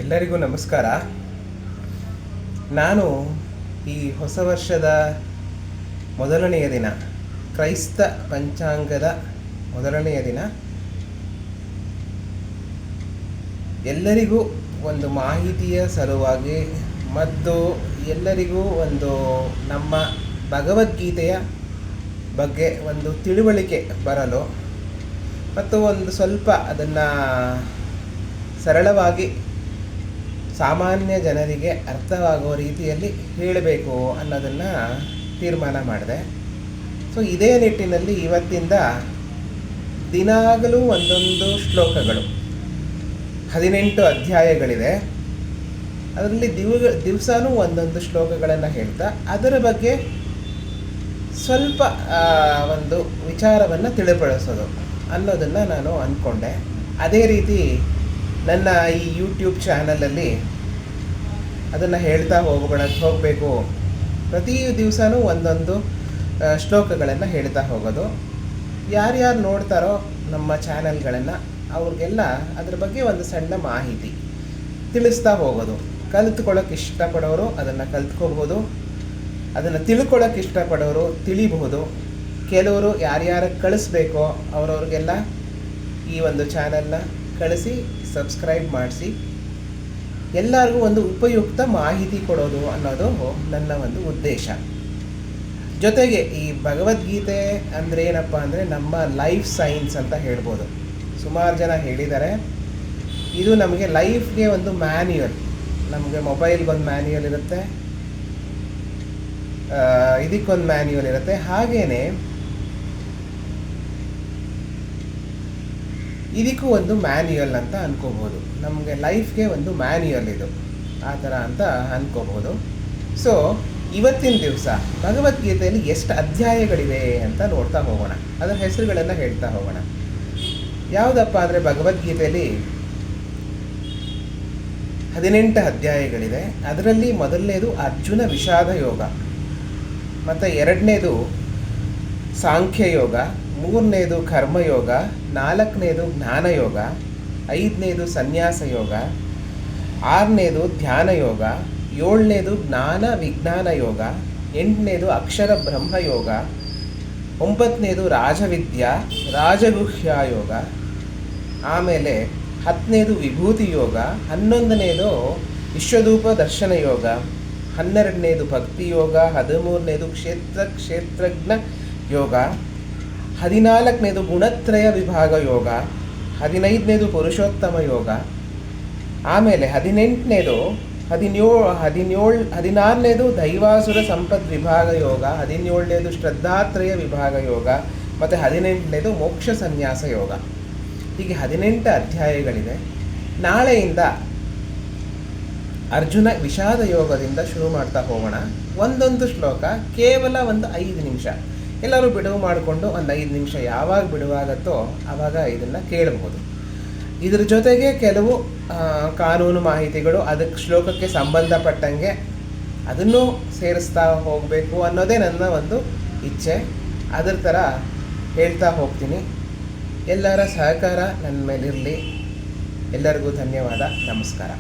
ಎಲ್ಲರಿಗೂ ನಮಸ್ಕಾರ. ನಾನು ಈ ಹೊಸ ವರ್ಷದ ಮೊದಲನೆಯ ದಿನ, ಕ್ರೈಸ್ತ ಪಂಚಾಂಗದ ಮೊದಲನೆಯ ದಿನ, ಎಲ್ಲರಿಗೂ ಒಂದು ಮಾಹಿತಿಯ ಸಲುವಾಗಿ ಮತ್ತು ಎಲ್ಲರಿಗೂ ಒಂದು ನಮ್ಮ ಭಗವದ್ಗೀತೆಯ ಬಗ್ಗೆ ಒಂದು ತಿಳುವಳಿಕೆ ಬರಲು ಮತ್ತು ಒಂದು ಸ್ವಲ್ಪ ಅದನ್ನು ಸರಳವಾಗಿ ಸಾಮಾನ್ಯ ಜನರಿಗೆ ಅರ್ಥವಾಗುವ ರೀತಿಯಲ್ಲಿ ಹೇಳಬೇಕು ಅನ್ನೋದನ್ನು ತೀರ್ಮಾನ ಮಾಡಿದೆ. ಸೊ ಇದೇ ನಿಟ್ಟಿನಲ್ಲಿ ಇವತ್ತಿಂದ ದಿನಾಗಲೂ ಒಂದೊಂದು ಶ್ಲೋಕಗಳು, 18 ಅಧ್ಯಾಯಗಳಿದೆ. ಅದರಲ್ಲಿ ದಿವಸನೂ ಒಂದೊಂದು ಶ್ಲೋಕಗಳನ್ನು ಹೇಳ್ತಾ ಅದರ ಬಗ್ಗೆ ಸ್ವಲ್ಪ ಒಂದು ವಿಚಾರವನ್ನು ತಿಳಿಪಡಿಸೋದು ಅನ್ನೋದನ್ನು ನಾನು ಅಂದ್ಕೊಂಡೆ. ಅದೇ ರೀತಿ ನನ್ನ ಈ ಯೂಟ್ಯೂಬ್ ಚಾನಲಲ್ಲಿ ಅದನ್ನು ಹೇಳ್ತಾ ಹೋಗಬೇಕು. ಪ್ರತಿ ದಿವಸನೂ ಒಂದೊಂದು ಶ್ಲೋಕಗಳನ್ನು ಹೇಳ್ತಾ ಹೋಗೋದು. ಯಾರ್ಯಾರು ನೋಡ್ತಾರೋ ನಮ್ಮ ಚಾನಲ್ಗಳನ್ನು ಅವ್ರಿಗೆಲ್ಲ ಅದ್ರ ಬಗ್ಗೆ ಒಂದು ಸಣ್ಣ ಮಾಹಿತಿ ತಿಳಿಸ್ತಾ ಹೋಗೋದು. ಕಲಿತ್ಕೊಳ್ಳೋಕೆ ಇಷ್ಟಪಡೋರು ಅದನ್ನು ಕಲಿತ್ಕೋಬಹುದು, ಅದನ್ನು ತಿಳ್ಕೊಳ್ಳೋಕೆ ಇಷ್ಟಪಡೋರು ತಿಳಿಬಹುದು. ಕೆಲವರು ಯಾರ್ಯಾರಿಗೆ ಕಳಿಸ್ಬೇಕೋ ಅವ್ರವ್ರಿಗೆಲ್ಲ ಈ ಒಂದು ಚಾನಲ್ನ ಕಳಿಸಿ ಸಬ್ಸ್ಕ್ರೈಬ್ ಮಾಡಿಸಿ ಎಲ್ಲರಿಗೂ ಒಂದು ಉಪಯುಕ್ತ ಮಾಹಿತಿ ಕೊಡೋದು ಅನ್ನೋದು ನನ್ನ ಒಂದು ಉದ್ದೇಶ. ಜೊತೆಗೆ ಈ ಭಗವದ್ಗೀತೆ ಅಂದರೆ ಏನಪ್ಪ ಅಂದರೆ ನಮ್ಮ ಲೈಫ್ ಸೈನ್ಸ್ ಅಂತ ಹೇಳ್ಬೋದು. ಸುಮಾರು ಜನ ಹೇಳಿದ್ದಾರೆ ಇದು ನಮಗೆ ಲೈಫ್ಗೆ ಒಂದು ಮ್ಯಾನ್ಯುಯಲ್. ನಮಗೆ ಮೊಬೈಲ್ಗೊಂದು ಮ್ಯಾನ್ಯುಯಲ್ ಇರುತ್ತೆ, ಇದಕ್ಕೊಂದು ಮ್ಯಾನ್ಯುಯಲ್ ಇರುತ್ತೆ. ಹಾಗೆಯೇ ಇದಕ್ಕೂ ಒಂದು ಮ್ಯಾನ್ಯುಯಲ್ ಅಂತ ಅನ್ಕೋಬೋದು. ನಮಗೆ ಲೈಫ್ಗೆ ಒಂದು ಮ್ಯಾನ್ಯುಯಲ್ ಇದು, ಆ ಥರ ಅಂತ ಅನ್ಕೋಬೋದು. ಸೊ ಇವತ್ತಿನ ದಿವಸ ಭಗವದ್ಗೀತೆಯಲ್ಲಿ ಎಷ್ಟು ಅಧ್ಯಾಯಗಳಿವೆ ಅಂತ ನೋಡ್ತಾ ಹೋಗೋಣ, ಅದರ ಹೆಸರುಗಳನ್ನು ಹೇಳ್ತಾ ಹೋಗೋಣ. ಯಾವುದಪ್ಪ ಅಂದರೆ ಭಗವದ್ಗೀತೆಯಲ್ಲಿ 18 ಅಧ್ಯಾಯಗಳಿದೆ. ಅದರಲ್ಲಿ ಮೊದಲನೇದು ಅರ್ಜುನ ವಿಷಾದ ಯೋಗ, ಮತ್ತು ಎರಡನೇದು ಸಾಂಖ್ಯಯೋಗ, ಮೂರನೇದು ಕರ್ಮಯೋಗ, ನಾಲ್ಕನೇದು ಜ್ಞಾನಯೋಗ, ಐದನೇದು ಸನ್ಯಾಸ ಯೋಗ, ಆರನೇದು ಧ್ಯಾನ ಯೋಗ, ಏಳನೇದು ಜ್ಞಾನ ವಿಜ್ಞಾನ ಯೋಗ, ಎಂಟನೇದು ಅಕ್ಷರ ಬ್ರಹ್ಮಯೋಗ, ಒಂಬತ್ತನೇದು ರಾಜವಿದ್ಯಾ ರಾಜಗುಹ್ಯ ಯೋಗ, ಆಮೇಲೆ 10ನೇದು ವಿಭೂತಿ ಯೋಗ, 11ನೇದು ವಿಶ್ವಧೂಪ ದರ್ಶನ ಯೋಗ, 12ನೇದು ಭಕ್ತಿ ಯೋಗ, 13ನೇದು ಕ್ಷೇತ್ರಜ್ಞ ಯೋಗ, 14ನೇದು ಗುಣತ್ರಯ ವಿಭಾಗ ಯೋಗ, 15ನೇದು ಪುರುಷೋತ್ತಮ ಯೋಗ, ಆಮೇಲೆ 16ನೇದು ದೈವಾಸುರ ಸಂಪತ್ ವಿಭಾಗ ಯೋಗ, 17ನೇದು ಶ್ರದ್ಧಾತ್ರಯ ವಿಭಾಗ ಯೋಗ, ಮತ್ತು 18ನೇದು ಮೋಕ್ಷ ಸನ್ಯಾಸ ಯೋಗ. ಹೀಗೆ 18 ಅಧ್ಯಾಯಗಳಿದೆ. ನಾಳೆಯಿಂದ ಅರ್ಜುನ ವಿಷಾದ ಯೋಗದಿಂದ ಶುರು ಮಾಡ್ತಾ ಹೋಗೋಣ. ಒಂದೊಂದು ಶ್ಲೋಕ ಕೇವಲ ಒಂದು 5 ನಿಮಿಷ. ಎಲ್ಲರೂ ಬಿಡುವು ಮಾಡಿಕೊಂಡು ಒಂದು 5 ನಿಮಿಷ ಯಾವಾಗ ಬಿಡುವಾಗತ್ತೋ ಆವಾಗ ಇದನ್ನು ಕೇಳಬಹುದು. ಇದ್ರ ಜೊತೆಗೆ ಕೆಲವು ಕಾನೂನು ಮಾಹಿತಿಗಳು, ಅದಕ್ಕೆ ಶ್ಲೋಕಕ್ಕೆ ಸಂಬಂಧಪಟ್ಟಂಗೆ ಅದನ್ನು ಸೇರಿಸ್ತಾ ಹೋಗಬೇಕು ಅನ್ನೋದೇ ನನ್ನ ಒಂದು ಇಚ್ಛೆ. ಅದರ ಥರ ಹೇಳ್ತಾ ಹೋಗ್ತೀನಿ. ಎಲ್ಲರ ಸಹಕಾರ ನನ್ನ ಮೇಲಿರಲಿ. ಎಲ್ಲರಿಗೂ ಧನ್ಯವಾದ. ನಮಸ್ಕಾರ.